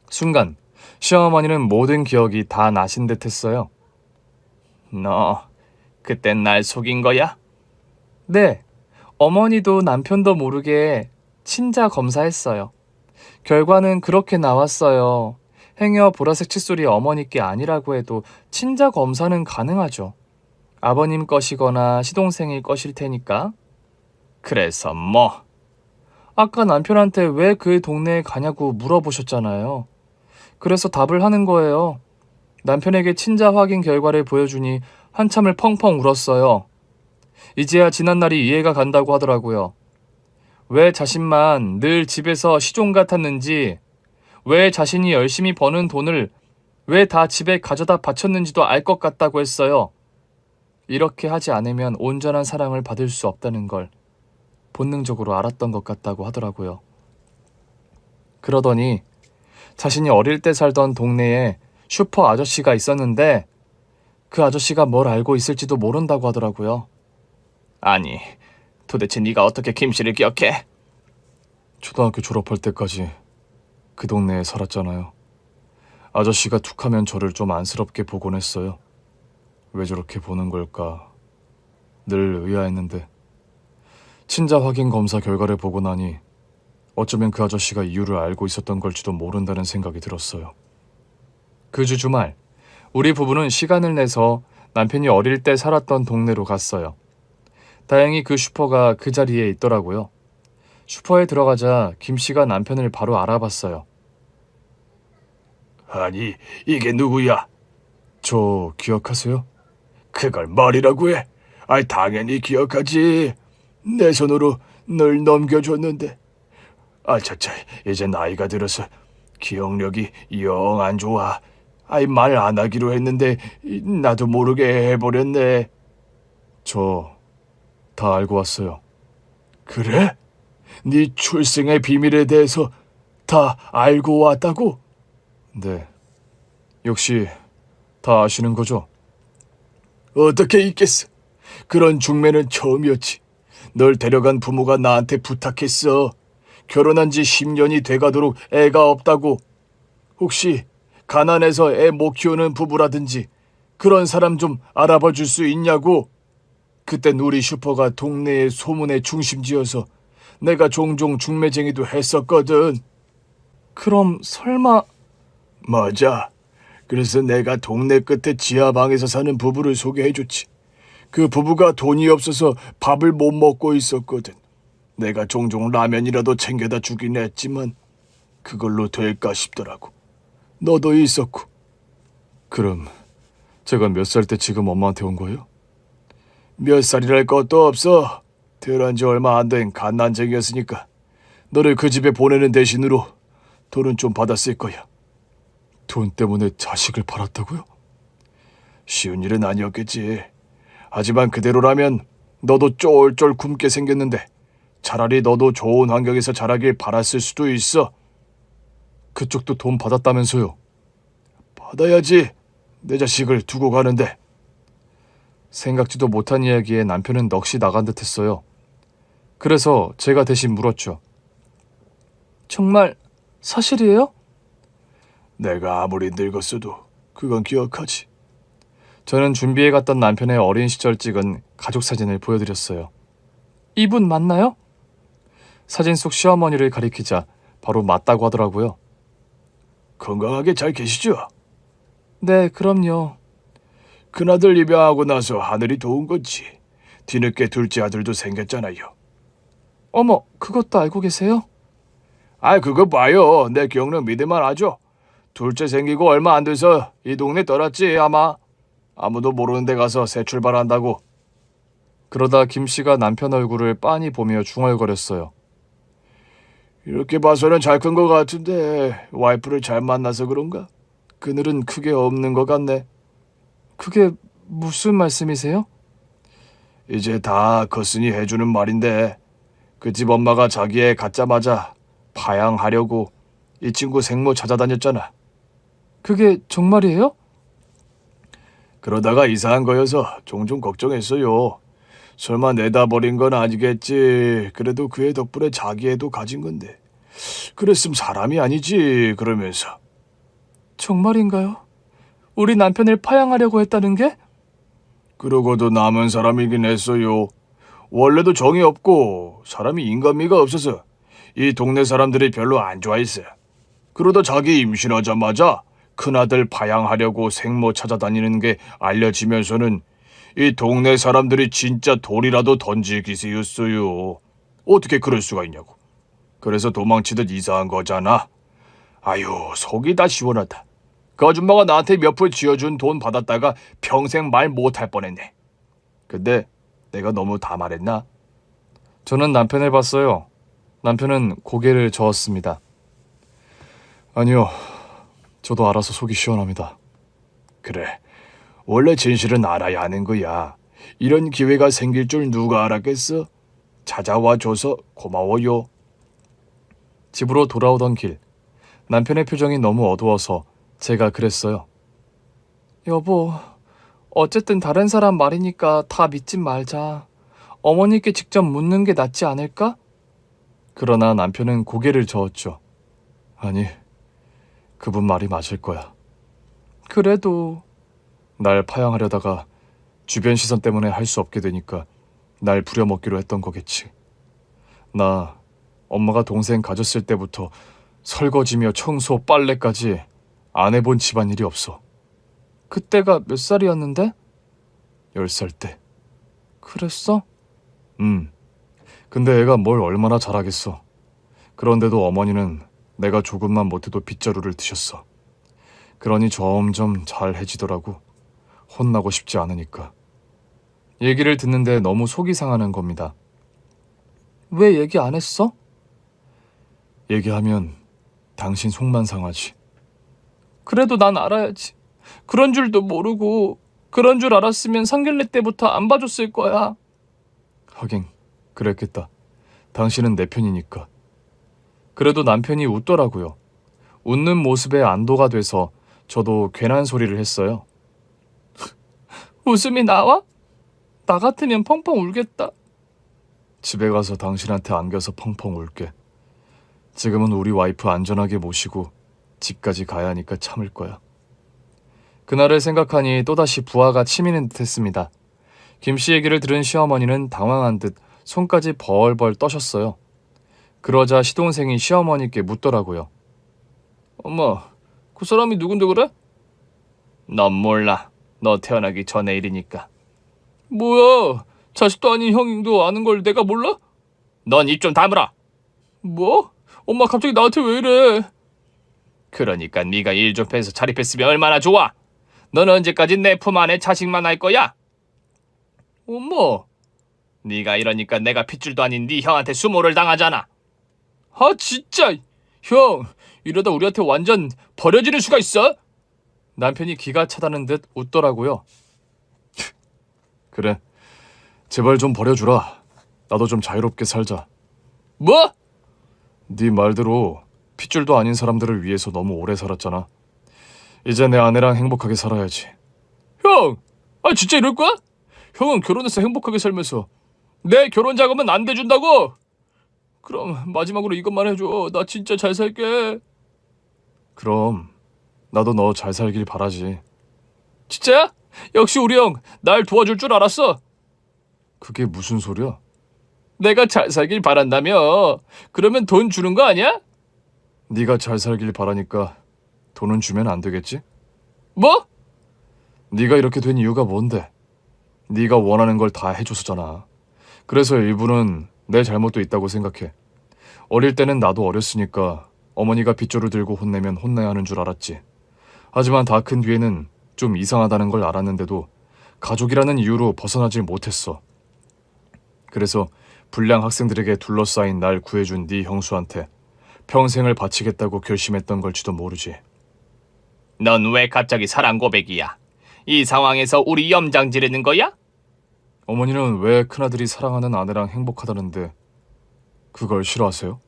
순간 시어머니는 모든 기억이 다 나신 듯 했어요. 너 그땐 날 속인 거야? 네, 어머니도 남편도 모르게 친자 검사했어요. 결과는 그렇게 나왔어요. 행여 보라색 칫솔이 어머니께 아니라고 해도 친자 검사는 가능하죠. 아버님 것이거나 시동생일 것일 테니까. 그래서 뭐? 아까 남편한테 왜 그 동네에 가냐고 물어보셨잖아요. 그래서 답을 하는 거예요. 남편에게 친자 확인 결과를 보여주니 한참을 펑펑 울었어요. 이제야 지난날이 이해가 간다고 하더라고요. 왜 자신만 늘 집에서 시종 같았는지, 왜 자신이 열심히 버는 돈을 왜 다 집에 가져다 바쳤는지도 알 것 같다고 했어요. 이렇게 하지 않으면 온전한 사랑을 받을 수 없다는 걸 본능적으로 알았던 것 같다고 하더라고요. 그러더니 자신이 어릴 때 살던 동네에 슈퍼 아저씨가 있었는데 그 아저씨가 뭘 알고 있을지도 모른다고 하더라고요. 아니, 도대체 네가 어떻게 김씨를 기억해? 초등학교 졸업할 때까지 그 동네에 살았잖아요. 아저씨가 툭하면 저를 좀 안쓰럽게 보곤 했어요. 왜 저렇게 보는 걸까 늘 의아했는데 친자 확인 검사 결과를 보고 나니 어쩌면 그 아저씨가 이유를 알고 있었던 걸지도 모른다는 생각이 들었어요. 그 주 주말 우리 부부는 시간을 내서 남편이 어릴 때 살았던 동네로 갔어요. 다행히 그 슈퍼가 그 자리에 있더라고요. 슈퍼에 들어가자 김 씨가 남편을 바로 알아봤어요. 아니, 이게 누구야? 저 기억하세요? 그걸 머리라고 해? 아이, 당연히 기억하지. 내 손으로 널 넘겨줬는데. 차차, 이제 나이가 들어서 기억력이 영 안 좋아. 말 안 하기로 했는데 나도 모르게 해버렸네. 저 다 알고 왔어요. 그래? 네 출생의 비밀에 대해서 다 알고 왔다고? 네. 역시 다 아시는 거죠? 어떻게 있겠어? 그런 중매는 처음이었지. 널 데려간 부모가 나한테 부탁했어. 결혼한 지 10년이 돼가도록 애가 없다고. 혹시 가난해서 애 못 키우는 부부라든지 그런 사람 좀 알아봐 줄 수 있냐고. 그땐 우리 슈퍼가 동네의 소문의 중심지여서 내가 종종 중매쟁이도 했었거든. 그럼 설마 맞아. 그래서 내가 동네 끝에 지하방에서 사는 부부를 소개해줬지. 그 부부가 돈이 없어서 밥을 못 먹고 있었거든. 내가 종종 라면이라도 챙겨다 주긴 했지만 그걸로 될까 싶더라고. 너도 있었고. 그럼 제가 몇 살 때 지금 엄마한테 온 거예요? 몇 살이랄 것도 없어. 태어난 지 얼마 안 된 갓난쟁이였으니까 너를 그 집에 보내는 대신으로 돈은 좀 받았을 거야. 돈 때문에 자식을 팔았다고요? 쉬운 일은 아니었겠지. 하지만 그대로라면 너도 쫄쫄 굶게 생겼는데 차라리 너도 좋은 환경에서 자라길 바랐을 수도 있어. 그쪽도 돈 받았다면서요? 받아야지. 내 자식을 두고 가는데. 생각지도 못한 이야기에 남편은 넋이 나간 듯 했어요. 그래서 제가 대신 물었죠. 정말 사실이에요? 내가 아무리 늙었어도 그건 기억하지. 저는 준비해 갔던 남편의 어린 시절 찍은 가족 사진을 보여드렸어요. 이분 맞나요? 사진 속 시어머니를 가리키자 바로 맞다고 하더라고요. 건강하게 잘 계시죠? 네, 그럼요. 큰아들 입양하고 나서 하늘이 도운 거지. 뒤늦게 둘째 아들도 생겼잖아요. 어머, 그것도 알고 계세요? 그거 봐요. 내 기억력 믿을만 하죠. 둘째 생기고 얼마 안 돼서 이 동네 떠났지 아마. 아무도 모르는 데 가서 새 출발한다고. 그러다 김 씨가 남편 얼굴을 빤히 보며 중얼거렸어요. 이렇게 봐서는 잘 큰 것 같은데 와이프를 잘 만나서 그런가? 그늘은 크게 없는 것 같네. 그게 무슨 말씀이세요? 이제 다 컸으니 해주는 말인데 그 집 엄마가 자기 애 갖자마자 파양하려고 이 친구 생모 찾아다녔잖아. 그게 정말이에요? 그러다가 이사한 거여서 종종 걱정했어요. 설마 내다 버린 건 아니겠지. 그래도 그 애 덕분에 자기 애도 가진 건데. 그랬으면 사람이 아니지. 그러면서. 정말인가요? 우리 남편을 파양하려고 했다는 게? 그러고도 남은 사람이긴 했어요. 원래도 정이 없고 사람이 인간미가 없어서 이 동네 사람들이 별로 안 좋아했어요. 그러다 자기 임신하자마자 큰아들 파양하려고 생모 찾아다니는 게 알려지면서는 이 동네 사람들이 진짜 돌이라도 던질 기세였어요. 어떻게 그럴 수가 있냐고. 그래서 도망치듯 이사한 거잖아. 아유, 속이 다 시원하다. 그 아줌마가 나한테 몇 푼 쥐어준 돈 받았다가 평생 말 못할 뻔했네. 근데 내가 너무 다 말했나? 저는 남편을 봤어요. 남편은 고개를 저었습니다. 아니요. 저도 알아서 속이 시원합니다. 그래, 원래 진실은 알아야 하는 거야. 이런 기회가 생길 줄 누가 알았겠어? 찾아와 줘서 고마워요. 집으로 돌아오던 길, 남편의 표정이 너무 어두워서 제가 그랬어요. 여보, 어쨌든 다른 사람 말이니까 다 믿지 말자. 어머니께 직접 묻는 게 낫지 않을까? 그러나 남편은 고개를 저었죠. 아니, 그분 말이 맞을 거야. 그래도 날 파양하려다가 주변 시선 때문에 할 수 없게 되니까 날 부려먹기로 했던 거겠지. 나 엄마가 동생 가졌을 때부터 설거지며 청소, 빨래까지 안 해본 집안일이 없어. 그때가 몇 살이었는데? 10살 때. 그랬어? 근데 애가 뭘 얼마나 잘하겠어. 그런데도 어머니는 내가 조금만 못해도 빗자루를 드셨어. 그러니 점점 잘해지더라고. 혼나고 싶지 않으니까. 얘기를 듣는데 너무 속이 상하는 겁니다. 왜 얘기 안 했어? 얘기하면 당신 속만 상하지. 그래도 난 알아야지. 그런 줄도 모르고 그런 줄 알았으면 상견례 때부터 안 봐줬을 거야. 하긴 그랬겠다. 당신은 내 편이니까. 그래도 남편이 웃더라고요. 웃는 모습에 안도가 돼서 저도 괜한 소리를 했어요. 웃음이 나와? 나 같으면 펑펑 울겠다. 집에 가서 당신한테 안겨서 펑펑 울게. 지금은 우리 와이프 안전하게 모시고 집까지 가야 하니까 참을 거야. 그날을 생각하니 또다시 부하가 치미는 듯 했습니다. 김씨 얘기를 들은 시어머니는 당황한 듯 손까지 벌벌 떠셨어요. 그러자 시동생이 시어머니께 묻더라고요. 엄마, 그 사람이 누군데 그래? 넌 몰라. 너 태어나기 전에 일이니까. 뭐야, 자식도 아닌 형도 아는 걸 내가 몰라? 넌 입 좀 다물어. 뭐? 엄마 갑자기 나한테 왜 이래? 그러니까 네가 일 좀 해서 자립했으면 얼마나 좋아. 넌 언제까지 내 품 안에 자식만 할 거야? 엄마, 네가 이러니까 내가 핏줄도 아닌 네 형한테 수모를 당하잖아. 아 진짜. 형, 이러다 우리한테 완전 버려지는 수가 있어? 남편이 기가 차다는 듯 웃더라고요. 그래, 제발 좀 버려주라. 나도 좀 자유롭게 살자. 뭐? 네 말대로 핏줄도 아닌 사람들을 위해서 너무 오래 살았잖아. 이제 내 아내랑 행복하게 살아야지. 형! 아 진짜 이럴 거야? 형은 결혼해서 행복하게 살면서 내 결혼 자금은 안 대준다고? 그럼 마지막으로 이것만 해줘. 나 진짜 잘 살게. 그럼 나도 너 잘 살길 바라지. 진짜야? 역시 우리 형 날 도와줄 줄 알았어. 그게 무슨 소리야? 내가 잘 살길 바란다며. 그러면 돈 주는 거 아니야? 네가 잘 살길 바라니까 돈은 주면 안 되겠지? 뭐? 네가 이렇게 된 이유가 뭔데? 네가 원하는 걸 다 해줘서잖아. 그래서 일부는 내 잘못도 있다고 생각해. 어릴 때는 나도 어렸으니까 어머니가 빗줄을 들고 혼내면 혼나야 하는 줄 알았지. 하지만 다 큰 뒤에는 좀 이상하다는 걸 알았는데도 가족이라는 이유로 벗어나질 못했어. 그래서 불량 학생들에게 둘러싸인 날 구해준 네 형수한테 평생을 바치겠다고 결심했던 걸지도 모르지. 넌 왜 갑자기 사랑 고백이야? 이 상황에서 우리 염장 지르는 거야? 어머니는 왜 큰아들이 사랑하는 아내랑 행복하다는데 그걸 싫어하세요?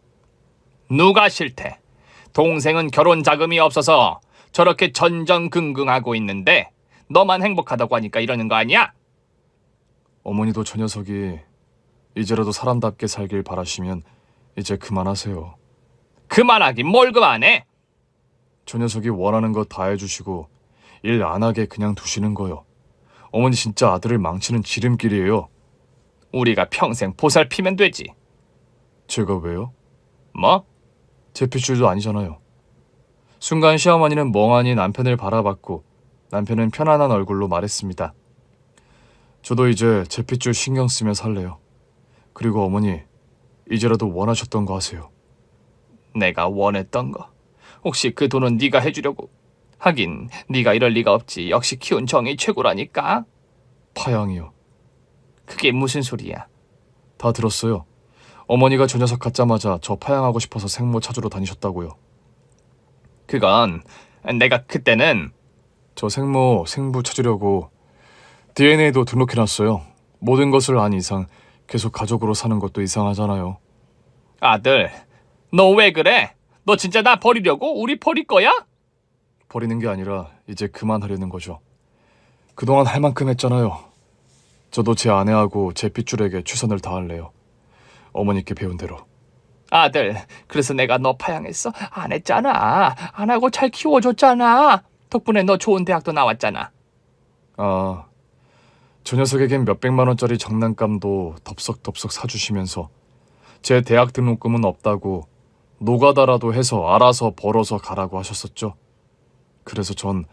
누가 싫대? 동생은 결혼 자금이 없어서 저렇게 전전긍긍하고 있는데 너만 행복하다고 하니까 이러는 거 아니야? 어머니도 저 녀석이 이제라도 사람답게 살길 바라시면 이제 그만하세요. 그만하긴 뭘 그만해? 저 녀석이 원하는 거 다 해주시고 일 안 하게 그냥 두시는 거요. 어머니 진짜 아들을 망치는 지름길이에요. 우리가 평생 보살피면 되지. 제가 왜요? 뭐? 제 핏줄도 아니잖아요. 순간 시어머니는 멍하니 남편을 바라봤고 남편은 편안한 얼굴로 말했습니다. 저도 이제 제 핏줄 신경 쓰며 살래요. 그리고 어머니, 이제라도 원하셨던 거 하세요. 내가 원했던 거. 혹시 그 돈은 네가 해주려고? 하긴 네가 이럴 리가 없지. 역시 키운 정이 최고라니까. 파양이요. 그게 무슨 소리야? 다 들었어요. 어머니가 저 녀석 갖자마자 저 파양하고 싶어서 생모 찾으러 다니셨다고요. 그건 내가 그때는 저 생모, 생부 찾으려고 DNA도 등록해놨어요. 모든 것을 안 이상 계속 가족으로 사는 것도 이상하잖아요. 아들, 너 왜 그래? 너 진짜 나 버리려고? 우리 버릴 거야? 버리는 게 아니라 이제 그만하려는 거죠. 그동안 할 만큼 했잖아요. 저도 제 아내하고 제 핏줄에게 최선을 다할래요. 어머니께 배운 대로. 아들, 그래서 내가 너 파양했어? 안 했잖아. 안 하고 잘 키워줬잖아. 덕분에 너 좋은 대학도 나왔잖아. 아, 저 녀석에겐 몇백만 원짜리 장난감도 덥석덥석 사주시면서 제 대학 등록금은 없다고 노가다라도 해서 알아서 벌어서 가라고 하셨었죠. 그래서 전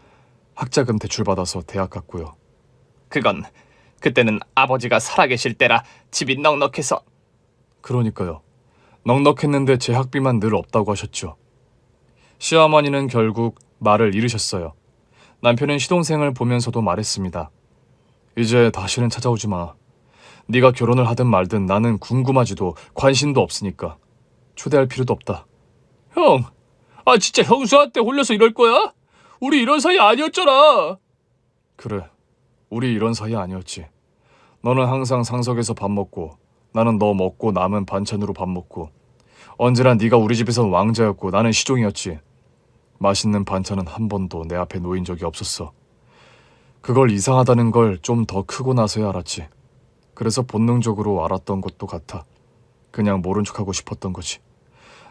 학자금 대출받아서 대학 갔고요. 그건 그때는 아버지가 살아계실 때라 집이 넉넉해서. 그러니까요. 넉넉했는데 제 학비만 늘 없다고 하셨죠. 시어머니는 결국 말을 잃으셨어요. 남편은 시동생을 보면서도 말했습니다. 이제 다시는 찾아오지 마. 네가 결혼을 하든 말든 나는 궁금하지도 관심도 없으니까 초대할 필요도 없다. 형, 아 진짜 형수한테 홀려서 이럴 거야? 우리 이런 사이 아니었잖아. 그래, 우리 이런 사이 아니었지. 너는 항상 상석에서 밥 먹고 나는 너 먹고 남은 반찬으로 밥 먹고 언제나 네가 우리 집에서 왕자였고 나는 시종이었지. 맛있는 반찬은 한 번도 내 앞에 놓인 적이 없었어. 그걸 이상하다는 걸 좀 더 크고 나서야 알았지. 그래서 본능적으로 알았던 것도 같아. 그냥 모른 척하고 싶었던 거지.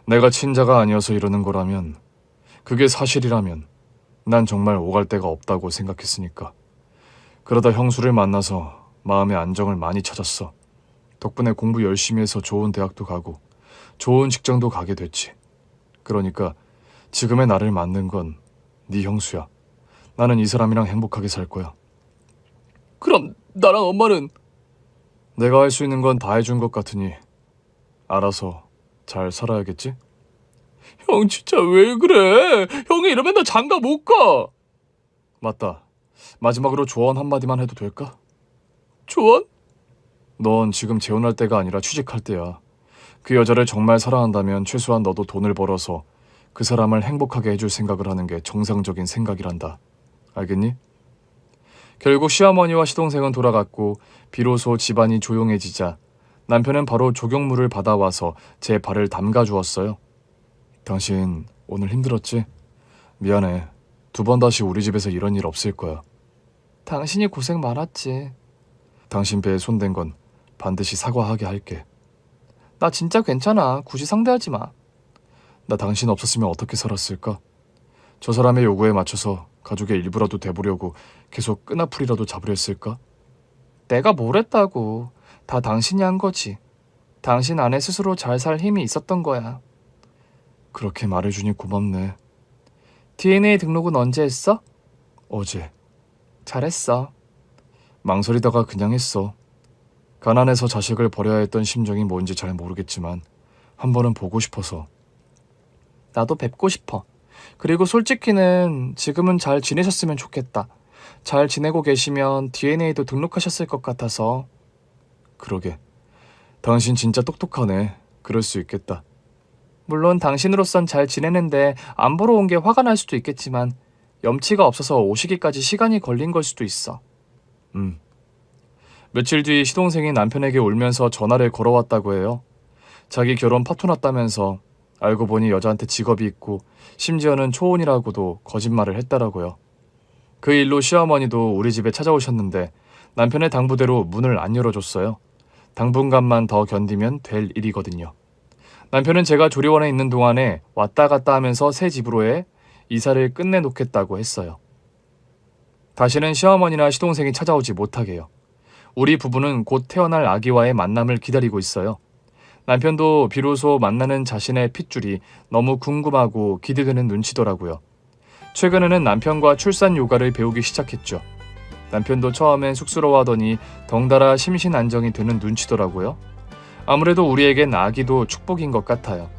내가 친자가 아니어서 이러는 거라면, 그게 사실이라면 난 정말 오갈 데가 없다고 생각했으니까. 그러다 형수를 만나서 마음의 안정을 많이 찾았어. 덕분에 공부 열심히 해서 좋은 대학도 가고 좋은 직장도 가게 됐지. 그러니까 지금의 나를 만든 건 네 형수야. 나는 이 사람이랑 행복하게 살 거야. 그럼 나랑 엄마는? 내가 할 수 있는 건 다 해준 것 같으니 알아서 잘 살아야겠지? 형 진짜 왜 그래? 형이 이러면 나 장가 못 가. 맞다. 마지막으로 조언 한마디만 해도 될까? 조언? 넌 지금 재혼할 때가 아니라 취직할 때야. 그 여자를 정말 사랑한다면 최소한 너도 돈을 벌어서 그 사람을 행복하게 해줄 생각을 하는 게 정상적인 생각이란다. 알겠니? 결국 시어머니와 시동생은 돌아갔고 비로소 집안이 조용해지자 남편은 바로 조경물을 받아와서 제 발을 담가 주었어요. 당신 오늘 힘들었지? 미안해. 2번 다시 우리 집에서 이런 일 없을 거야. 당신이 고생 많았지. 당신 배에 손댄 건 반드시 사과하게 할게. 나 진짜 괜찮아. 굳이 상대하지 마. 나 당신 없었으면 어떻게 살았을까? 저 사람의 요구에 맞춰서 가족의 일부라도 돼보려고 계속 끈앞풀이라도 잡으려 했을까? 내가 뭘 했다고. 다 당신이 한 거지. 당신 안에 스스로 잘 살 힘이 있었던 거야. 그렇게 말해주니 고맙네. DNA 등록은 언제 했어? 어제. 잘했어. 망설이다가 그냥 했어. 가난해서 자식을 버려야 했던 심정이 뭔지 잘 모르겠지만 한 번은 보고 싶어서. 나도 뵙고 싶어. 그리고 솔직히는 지금은 잘 지내셨으면 좋겠다. 잘 지내고 계시면 DNA도 등록하셨을 것 같아서. 그러게. 당신 진짜 똑똑하네. 그럴 수 있겠다. 물론 당신으로선 잘 지내는데 안 보러 온 게 화가 날 수도 있겠지만 염치가 없어서 오시기까지 시간이 걸린 걸 수도 있어. 며칠 뒤 시동생이 남편에게 울면서 전화를 걸어왔다고 해요. 자기 결혼 파토 났다면서 알고 보니 여자한테 직업이 있고 심지어는 초혼이라고도 거짓말을 했다라고요. 그 일로 시어머니도 우리 집에 찾아오셨는데 남편의 당부대로 문을 안 열어줬어요. 당분간만 더 견디면 될 일이거든요. 남편은 제가 조리원에 있는 동안에 왔다 갔다 하면서 새 집으로의 이사를 끝내놓겠다고 했어요. 다시는 시어머니나 시동생이 찾아오지 못하게요. 우리 부부는 곧 태어날 아기와의 만남을 기다리고 있어요. 남편도 비로소 만나는 자신의 핏줄이 너무 궁금하고 기대되는 눈치더라고요. 최근에는 남편과 출산 요가를 배우기 시작했죠. 남편도 처음엔 쑥스러워하더니 덩달아 심신안정이 되는 눈치더라고요. 아무래도 우리에겐 아기도 축복인 것 같아요.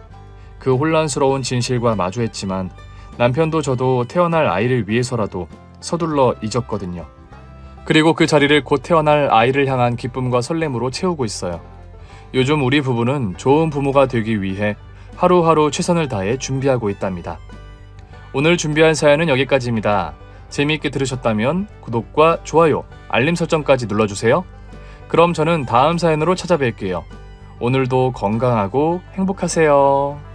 그 혼란스러운 진실과 마주했지만 남편도 저도 태어날 아이를 위해서라도 서둘러 잊었거든요. 그리고 그 자리를 곧 태어날 아이를 향한 기쁨과 설렘으로 채우고 있어요. 요즘 우리 부부는 좋은 부모가 되기 위해 하루하루 최선을 다해 준비하고 있답니다. 오늘 준비한 사연은 여기까지입니다. 재미있게 들으셨다면 구독과 좋아요, 알림 설정까지 눌러주세요. 그럼 저는 다음 사연으로 찾아뵐게요. 오늘도 건강하고 행복하세요.